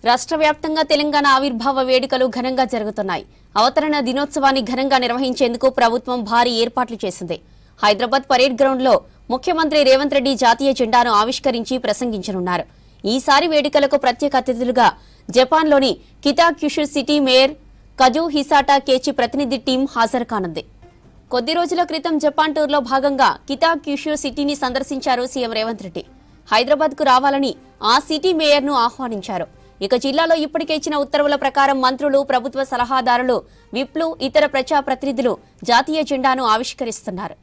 రాష్ట్ర వ్యాప్తంగా తెలంగాణ ఆవిర్భావ వేడుకలు ఘనంగా జరుగుతున్నాయి. అవతరణ దినోత్సవాన్ని ఘనంగా నిర్వహించేందుకు ప్రభుత్వం భారీ ఏర్పాట్లు చేసింది. హైదరాబాద్ పరేడ్ గ్రౌండ్ లో ముఖ్యమంత్రి రేవంత్ రెడ్డి జాతీయ జెండాను ఆవిష్కరించి ప్రసంగించనున్నారు. ఈసారి వేడుకలకు ప్రత్యేక అతిథులుగా జపాన్లోని కితాక్యుషు సిటీ మేయర్ కజు హిసాటా కేచి ప్రతినిధి టీం హాజరు కానుంది. కొద్ది రోజుల క్రితం జపాన్ టూర్లో భాగంగా కితాక్యుషు సిటీని సందర్శించారు సీఎం రేవంత్ రెడ్డి. హైదరాబాద్ కు రావాలని ఆ సిటీ మేయర్ను ఆహ్వానించారు. ఇక జిల్లాలో ఇప్పటికే ఇచ్చిన ఉత్తర్వుల ప్రకారం మంత్రులు, ప్రభుత్వ సలహాదారులు, విప్లు, ఇతర ప్రజాప్రతినిధులు జాతీయ జెండాను ఆవిష్కరిస్తున్నారు.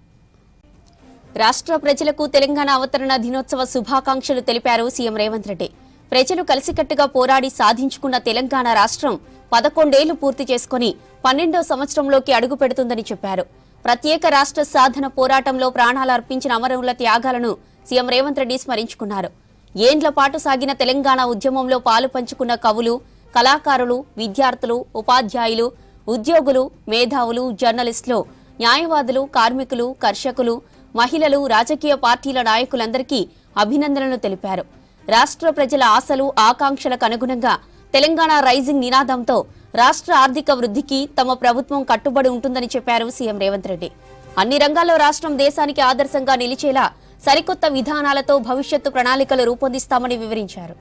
రాష్ట్ర ప్రజలకు తెలంగాణ అవతరణ దినోత్సవ శుభాకాంక్షలు తెలిపారు సీఎం రేవంత్ రెడ్డి. ప్రజలు కలిసికట్టుగా పోరాడి సాధించుకున్న తెలంగాణ రాష్ట్రం 11 ఏళ్లు పూర్తి చేసుకుని 12వ సంవత్సరంలోకి అడుగు పెడుతుందని చెప్పారు. ప్రత్యేక రాష్ట్ర సాధన పోరాటంలో ప్రాణాలు అర్పించిన అమరవుల త్యాగాలను సీఎం రేవంత్ రెడ్డి స్మరించుకున్నారు. ఏండ్ల పాటు సాగిన తెలంగాణ ఉద్యమంలో పాలు పంచుకున్న కవులు, కళాకారులు, విద్యార్థులు, ఉపాధ్యాయులు, ఉద్యోగులు, మేధావులు, జర్నలిస్టులు, న్యాయవాదులు, కార్మికులు, కర్షకులు, మహిళలు, రాజకీయ పార్టీల నాయకులందరికీ అభినందనలు తెలిపారు. రాష్ట్ర ప్రజల ఆశలు, ఆకాంక్షలకు అనుగుణంగా తెలంగాణ రైజింగ్ నినాదంతో రాష్ట్ర ఆర్థిక వృద్ధికి తమ ప్రభుత్వం కట్టుబడి ఉంటుందని చెప్పారు సీఎం రేవంత్ రెడ్డి. అన్ని రంగాల్లో రాష్ట్రం దేశానికి ఆదర్శంగా నిలిచేలా సరికొత్త విధానాలతో భవిష్యత్తు ప్రణాళికలు రూపొందిస్తామని వివరించారు.